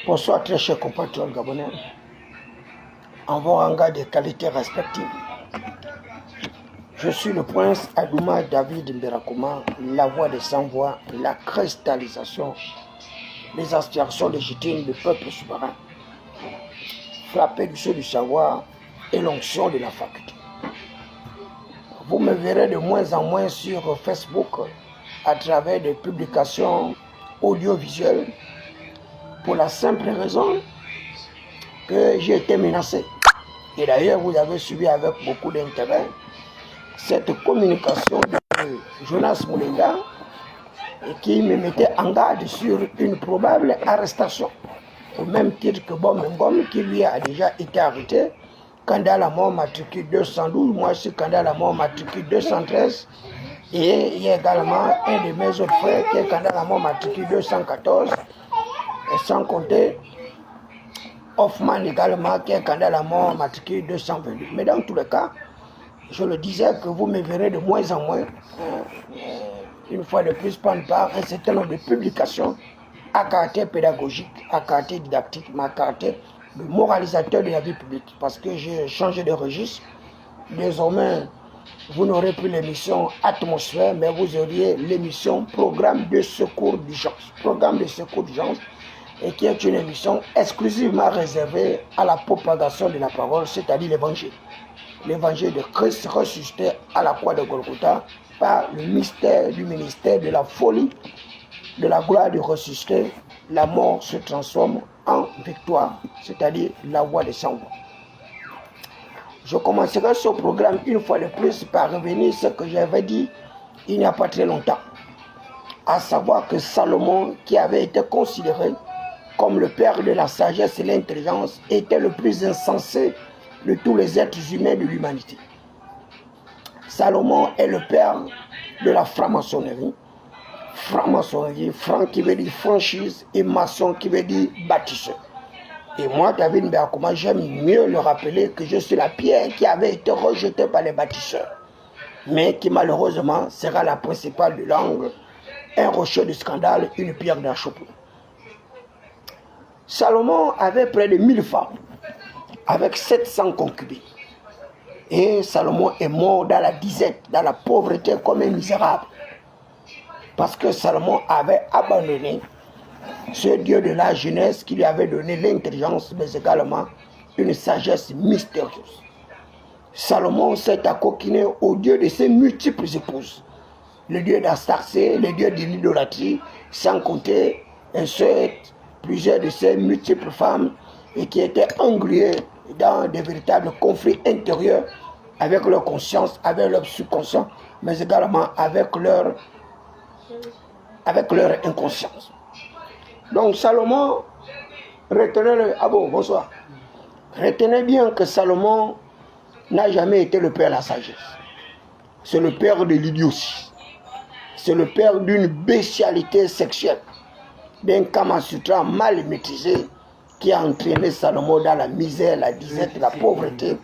Bonsoir très chers compatriotes gabonais, en vos rangs des qualités respectives. Je suis le prince Adouma David Mberakouma, la voix des sans-voix, la cristallisation, les aspirations légitimes du peuple souverain, frappé du sceau du savoir et l'onction de la faculté. Vous me verrez de moins en moins sur Facebook à travers des publications audiovisuelles pour la simple raison que j'ai été menacé. Et d'ailleurs, vous avez suivi avec beaucoup d'intérêt cette communication de Jonas Moulenga qui me mettait en garde sur une probable arrestation. Au même titre que Bom Ngom, qui lui a déjà été arrêté, candidat à la mort matricule 212, moi je suis candidat à la mort matricule 213, et il y a également un de mes autres frères qui est candidat à la mort matricule 214, et sans compter Hoffman également qui est candidat à la mort matricule 222. Mais dans tous les cas, je le disais que vous me verrez de moins en moins, une fois de plus, prendre part à un certain nombre de publications à caractère pédagogique, à caractère didactique, mais à caractère de moralisateur de la vie publique. Parce que j'ai changé de registre. Désormais, vous n'aurez plus l'émission Atmosphère, mais vous auriez l'émission Programme de secours d'urgence. Programme de secours d'urgence, et qui est une émission exclusivement réservée à la propagation de la parole, c'est-à-dire l'évangile. L'évangile de Christ ressuscité à la croix de Golgotha par le mystère du ministère de la folie, de la gloire du ressuscité. La mort se transforme en victoire, c'est-à-dire la voix des sans-voix. Je commencerai ce programme une fois de plus par revenir sur ce que j'avais dit il n'y a pas très longtemps, à savoir que Salomon, qui avait été considéré comme le père de la sagesse et l'intelligence, était le plus insensé de tous les êtres humains de l'humanité. Salomon est le père de la franc-maçonnerie. Franc-maçonnerie, franc qui veut dire franchise, et maçon qui veut dire bâtisseur. Et moi, David Mberakouma, j'aime mieux le rappeler que je suis la pierre qui avait été rejetée par les bâtisseurs, mais qui malheureusement sera la principale de l'angle, un rocher de scandale, une pierre d'achoppement. Salomon avait près de 1000 femmes, avec 700 concubines. Et Salomon est mort dans la disette, dans la pauvreté comme un misérable. Parce que Salomon avait abandonné ce Dieu de la jeunesse qui lui avait donné l'intelligence, mais également une sagesse mystérieuse. Salomon s'est accoquiné au Dieu de ses multiples épouses. Le Dieu d'Astarté, le Dieu de l'idolâtrie, sans compter plusieurs de ses multiples femmes, et qui étaient engluées dans des véritables conflits intérieurs avec leur conscience, avec leur subconscient, mais également avec leur inconscience. Donc Salomon, retenez bien que Salomon n'a jamais été le père de la sagesse. C'est le père de l'idiotie. C'est le père d'une bestialité sexuelle, d'un Kama Sutra mal maîtrisé qui a entraîné Salomon dans la misère, la disette, la pauvreté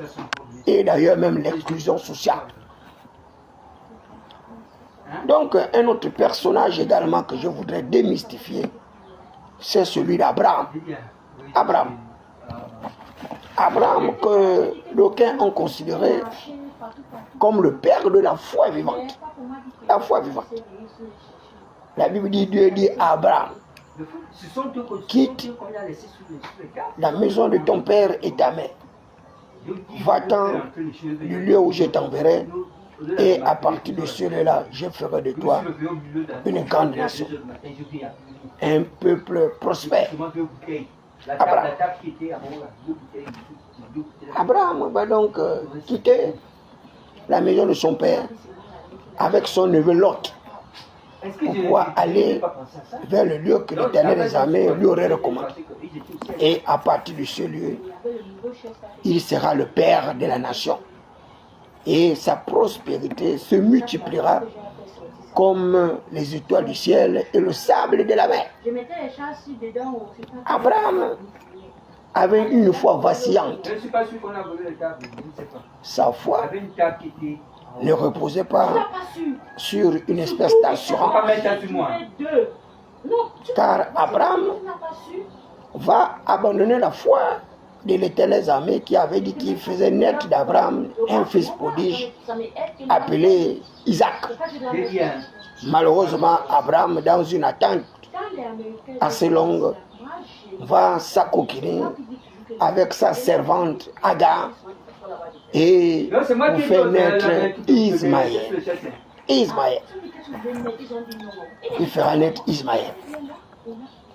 et d'ailleurs même l'exclusion sociale. Donc un autre personnage également que je voudrais démystifier, c'est celui d'Abraham. Abraham que d'aucuns ont considéré comme le père de la foi vivante. La foi vivante. La Bible dit, Dieu dit à Abraham, quitte la maison de ton père et ta mère. Va-t'en du lieu où je t'enverrai, et à partir de celui-là, je ferai de toi une grande nation, un peuple prospère. Abraham va donc quitter la maison de son père avec son neveu Lot pour pouvoir aller vers le lieu que l'Éternel des armées lui aurait recommandé. Et à partir de ce lieu, il sera le père de la nation. Et sa prospérité se multipliera comme les étoiles du ciel et le sable de la mer. Abraham avait une foi vacillante. Sa foi ne reposait pas sur une espèce d'assurance. Car Abraham va abandonner la foi de l'Éternel armée qui avait dit qu'il faisait naître d'Abraham un fils prodige appelé Isaac. Malheureusement, Abraham, dans une attente assez longue, va s'acoquiner avec sa servante Agar et pour faire naître Ismaël. Ismaël. Il fera naître Ismaël.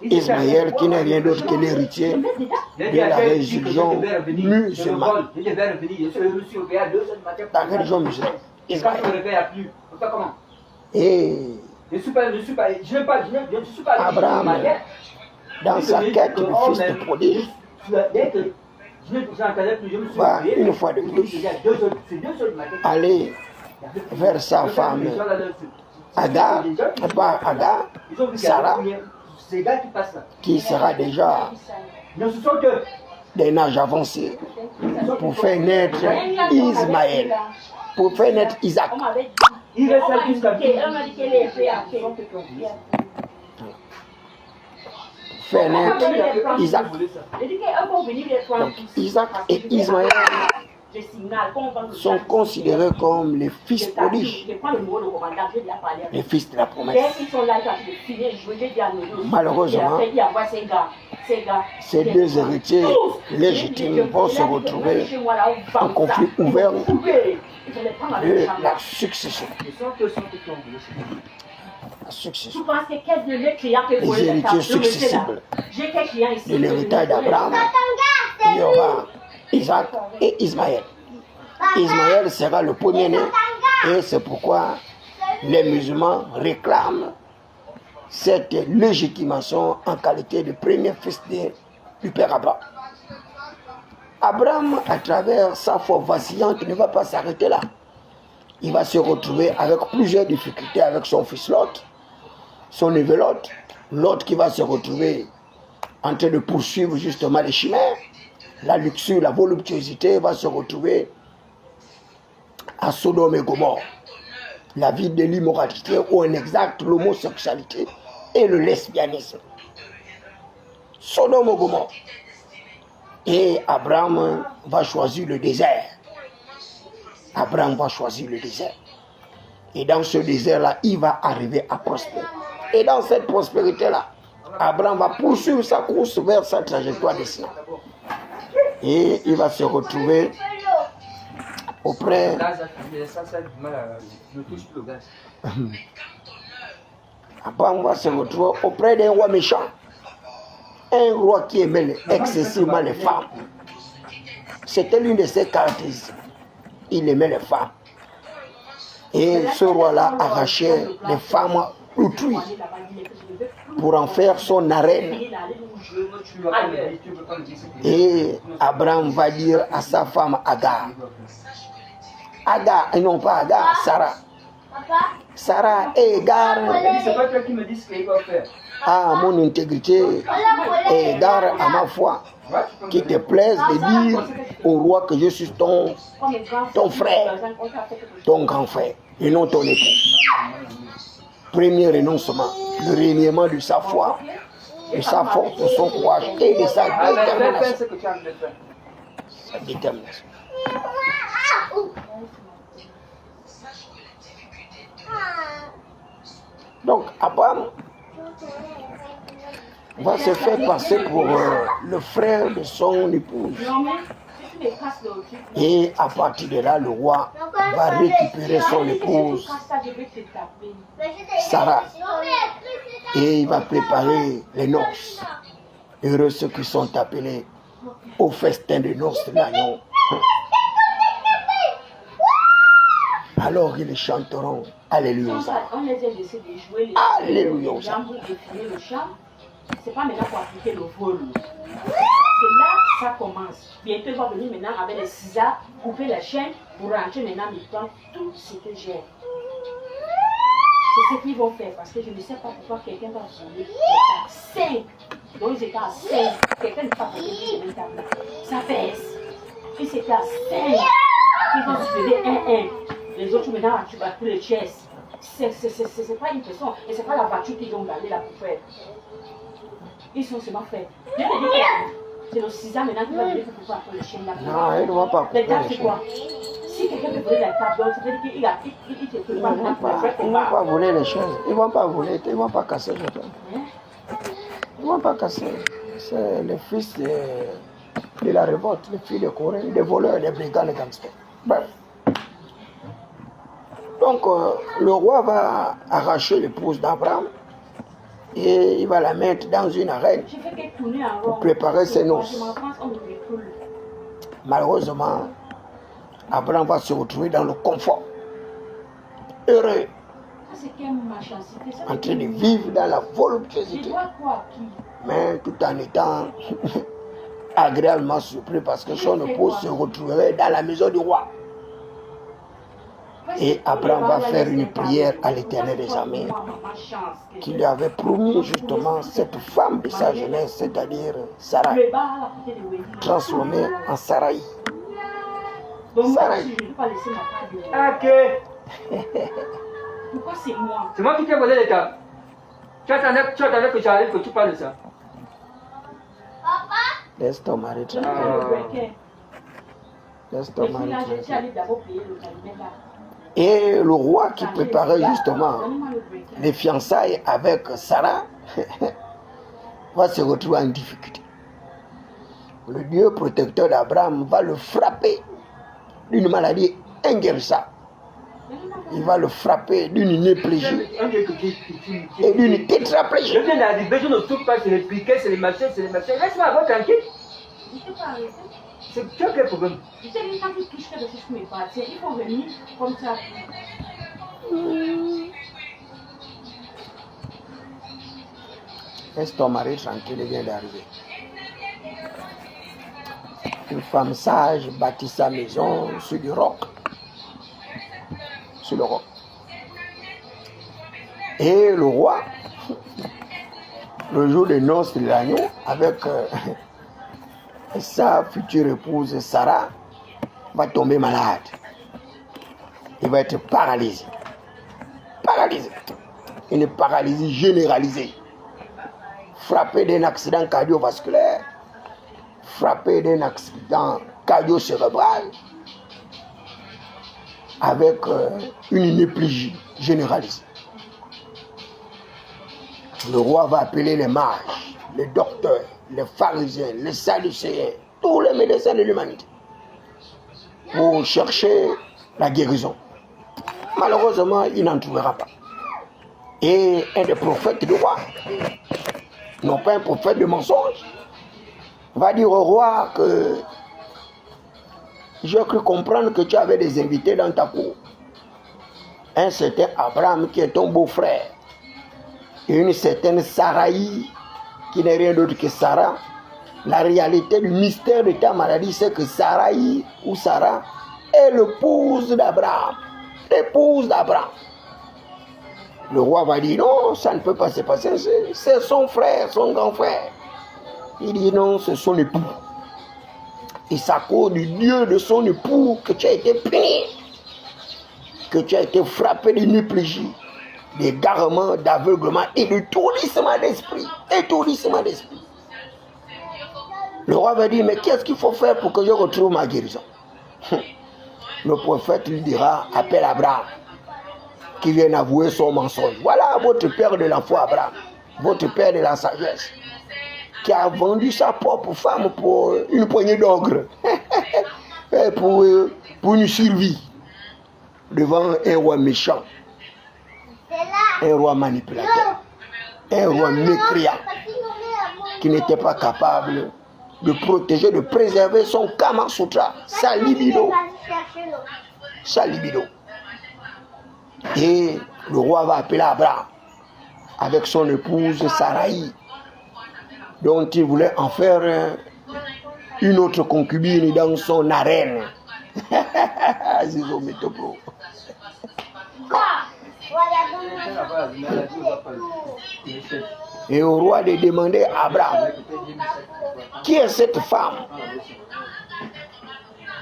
Ismaël qui n'est rien d'autre que l'héritier de la religion musulmane. La religion musulmane. Ismaël. Et Abraham, dans sa quête du fils de prodige, va une fois de plus aller vers sa femme Agar, pas Agar, Sarah, qui sera déjà d'un âge avancé pour faire naître Ismaël, pour faire naître Isaac. Faire naître Isaac. Donc Isaac et Ismaël sont considérés comme les fils prodiges, les fils de la promesse. Malheureusement, ces deux héritiers légitimes vont se retrouver en conflit ouvert de la succession. La succession. Les héritiers successibles de l'héritage d'Abraham, il y aura Isaac et Ismaël. Ismaël sera le premier-né et c'est pourquoi les musulmans réclament cette légitimation en qualité de premier fils du père Abraham. Abraham, à travers sa foi vacillante, ne va pas s'arrêter là. Il va se retrouver avec plusieurs difficultés avec son fils Lot, son neveu Lot, Lot qui va se retrouver en train de poursuivre justement les chimères. La luxure, la voluptuosité va se retrouver à Sodome et Gomorrhe. La vie de l'immoralité ou en exact l'homosexualité et le lesbianisme. Sodome et Gomorrhe. Et Abraham va choisir le désert. Abraham va choisir le désert. Et dans ce désert-là, il va arriver à prospérer. Et dans cette prospérité-là, Abraham va poursuivre sa course vers sa trajectoire destinée. Et il va se retrouver auprès Abraham va se retrouver auprès d'un roi méchant, un roi qui aimait excessivement les femmes. C'était l'une de ses caractéristiques. Il aimait les femmes. Et ce roi-là arrachait les femmes autrui pour en faire son arène. Et Abraham va dire à sa femme Agar, Agar, et non pas Agar, Sarah. Sarah et égare à mon intégrité et égare à ma foi. Qu'il te plaise de dire au roi que je suis ton frère, ton grand frère, et non ton époux. Premier renoncement, le reniement de sa foi, de sa force, de son courage et de sa détermination. Sa détermination. Donc, Abraham va se faire passer pour le frère de son épouse. Et à partir de là, le roi va récupérer son épouse, Sarah. Et il va préparer les noces. Heureux ceux qui sont appelés au festin de noces de l'agneau. Alors ils chanteront Alléluia. Alléluia. C'est pas maintenant pour appliquer le vol. Parce que là, ça commence. Bientôt, il va venir maintenant avec les ciseaux, couper la chaîne pour rentrer maintenant dans tout ce que j'ai. C'est ce qu'ils vont faire parce que je ne sais pas pourquoi quelqu'un va voler à 5. Donc ils étaient à 5. Quelqu'un ne peut pas payer une table. Ça baisse. Puis c'était à 5. Ils vont se faire 1-1. Les autres maintenant, tu vas plus les chaises. c'est pas une question. Et c'est pas la voiture qu'ils ont gardée là pour faire. Ils sont seulement faits. Je te dis que c'est le 6 ans maintenant qui va venir pour pouvoir prendre le chien là. Non, ils ne vont pas couper Les tables, les c'est chiens. quoi? Si quelqu'un peut voler la table, donc ça veut dire qu'il te prépare maintenant pour faire Ils ne vont pas voler les choses. Ils ne vont pas voler, ils ne vont pas casser les choses. Ils ne vont pas casser. C'est le fils de la révolte, le fils de Corée, des voleurs, des brigands, des gangsters. Bref. Donc, le roi va arracher l'épouse d'Abraham et il va la mettre dans une arène pour préparer ses noces. Malheureusement, Abraham va se retrouver dans le confort, heureux, en train de vivre dans la voluptuosité, mais tout en étant agréablement surpris parce que son épouse se retrouverait dans la maison du roi. Et Abraham va faire une prière à l'Éternel des armées qui lui avait promis justement cette femme de sa jeunesse, c'est-à-dire Sarah, transformée en Sarai. Sarai. Ok. Pourquoi c'est moi? C'est moi qui t'ai volé les tables. Tu attendais que j'arrive, que tu parles de ça. Laisse ton mari Je ne tranquille. le breaker. Laisse ton Et puis mari là, j'ai tranquille. allé d'abord payer le cabinet là. Et le roi qui préparait justement Donnez-moi le breaker. les fiançailles avec Sarah va se retrouver en difficulté. Le Dieu protecteur d'Abraham va le frapper d'une maladie inguérissable. Il va le frapper d'une népligie et d'une tétraplégie. Je viens d'arriver, je ne touche pas, c'est les piquets, c'est les machins, c'est les machins. Laisse-moi avoir tranquille. Je ne peux pas arrêter. Tu as quel problème? Tu sais, quand tu touches quelque chose qui me partie, il faut venir comme ça. Laisse ton mari tranquille, il vient d'arriver. Une femme sage bâtit sa maison sur du roc. Sur le roc. Et le roi, le jour des noces de l'agneau, avec sa future épouse Sarah, va tomber malade. Il va être paralysé. Paralysé. Une paralysie généralisée. Frappé d'un accident cardiovasculaire, frappé d'un accident cardio-cérébral, avec une népligie généralisée. Le roi va appeler les mages, les docteurs, les pharisiens, les sadducéens, tous les médecins de l'humanité pour chercher la guérison. Malheureusement, il n'en trouvera pas. Et un des prophètes du roi, non pas un prophète de mensonge, va dire au roi que j'ai cru comprendre que tu avais des invités dans ta cour. Un certain Abraham qui est ton beau-frère et une certaine Sarai qui n'est rien d'autre que Sarah. La réalité du mystère de ta maladie, c'est que Sarai ou Sarah est l'épouse d'Abraham. L'épouse d'Abraham. Le roi va dire non, ça ne peut pas se passer, c'est son frère, son grand frère. Il dit non, c'est son époux. Et c'est à cause du Dieu de son époux que tu as été puni, que tu as été frappé d'une népligie, d'égarement, d'aveuglement et d'étourdissement d'esprit. Étourdissement d'esprit. Le roi va dire, mais qu'est-ce qu'il faut faire pour que je retrouve ma guérison? Le prophète lui dira, appelle Abraham, qui vient avouer son mensonge. Voilà votre père de la foi, Abraham, votre père de la sagesse, qui a vendu sa propre femme pour une poignée d'ogres, pour une survie, devant un roi méchant, un roi manipulateur, un roi mécréant, qui n'était pas capable de protéger, de préserver son Kama Sutra, sa libido. Sa libido. Et le roi va appeler Abraham avec son épouse Sarai, dont il voulait en faire une autre concubine dans son arène. Et au roi de demander à Abraham, qui est cette femme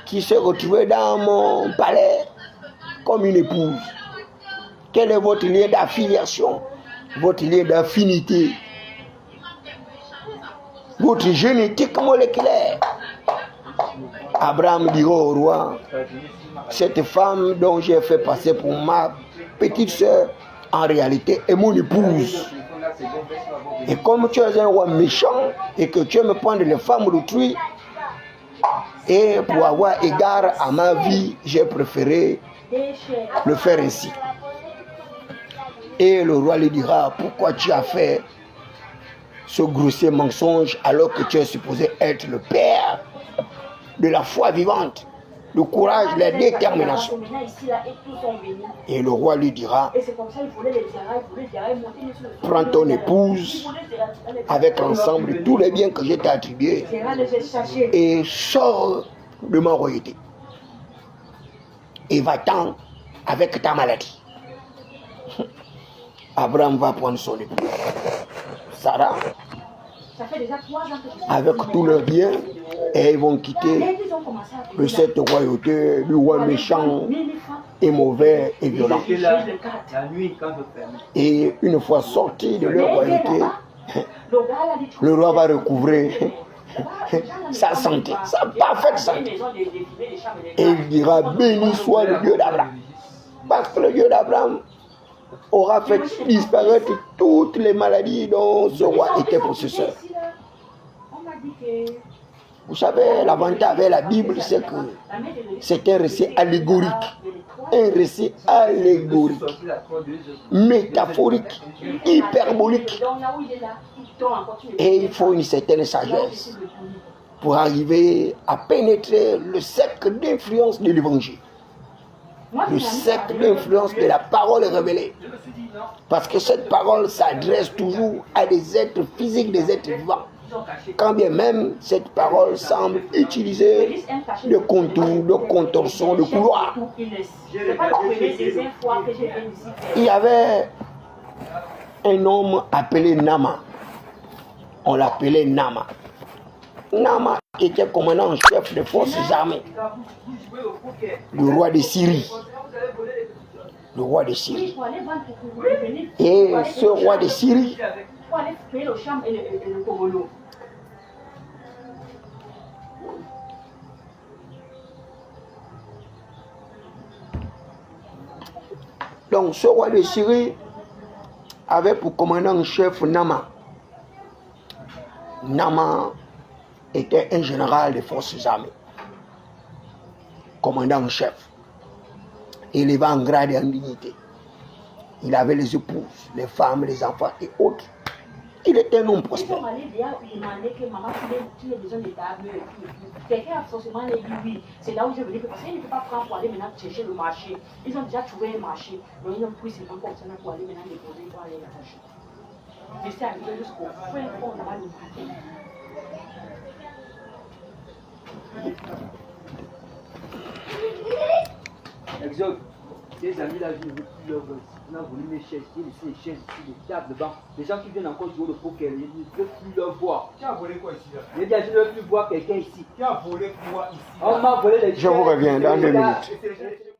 qui s'est retrouvée dans mon palais comme une épouse, Quel est votre lien d'affiliation? Votre lien d'affinité? Votre génétique moléculaire? Abraham dira au roi, cette femme dont j'ai fait passer pour ma petite soeur, en réalité est mon épouse. Et comme tu es un roi méchant et que tu aimes prendre les femmes d'autrui, et pour avoir égard à ma vie, j'ai préféré le faire ainsi. Et le roi lui dira, pourquoi tu as fait ce grossier mensonge alors que tu es supposé être le père de la foi vivante, le courage, la détermination. Et le roi lui dira, prends ton épouse avec l'ensemble de tous les biens que je t'ai attribués et sors de ma royauté. Et va-t'en avec ta maladie. Abraham va prendre son épouse, Sarah, avec tous leurs biens, et ils vont quitter cette royauté du roi méchant et mauvais et violent. Et une fois sortis de leur royauté, le roi va recouvrer sa santé, sa parfaite santé. Et il dira, béni soit le Dieu d'Abraham. Parce que le Dieu d'Abraham aura fait disparaître toutes les maladies dont ce roi était possesseur. Vous savez, l'avantage avec la Bible, c'est que c'est un récit allégorique. Un récit allégorique, métaphorique, hyperbolique. Et il faut une certaine sagesse pour arriver à pénétrer le cercle d'influence de l'évangile. Le cercle d'influence de la parole révélée. Parce que cette parole s'adresse toujours à des êtres physiques, des êtres vivants. Quand bien même cette parole semble utiliser de contours, de contorsions, de couloirs. Il y avait un homme appelé Nama. On l'appelait Nama. Nama était commandant en chef des forces armées. Le roi de Syrie. Le roi de Syrie. Et ce roi de Syrie donc ce roi de Syrie avait pour commandant en chef Nama. Nama était un général des forces armées, commandant en chef. Il est en grade et en dignité. Il avait les épouses, les femmes, les enfants et autres. Il était un homme prospère. C'est là où je voulais que parce qu'ils ne peuvent pas prendre pour aller maintenant chercher le marché. Ils ont déjà trouvé un marché. Donc ils ont pris seulement comme ça pour aller maintenant déposer pour aller l'acheter. Je suis arrivé jusqu'au fin fond là-bas du marché. Exode, tes amis là, je ne veux plus leur voice. On a volé mes chaises, il y a laissé les chaises ici, les tables devant. Les gens qui viennent encore jouer le poker, je ne veux plus leur voir. Qui a volé quoi ici là? Je ne veux plus voir quelqu'un ici. Qui a volé quoi ici? On m'a volé les chaises. Je vous reviens dans 2 minutes.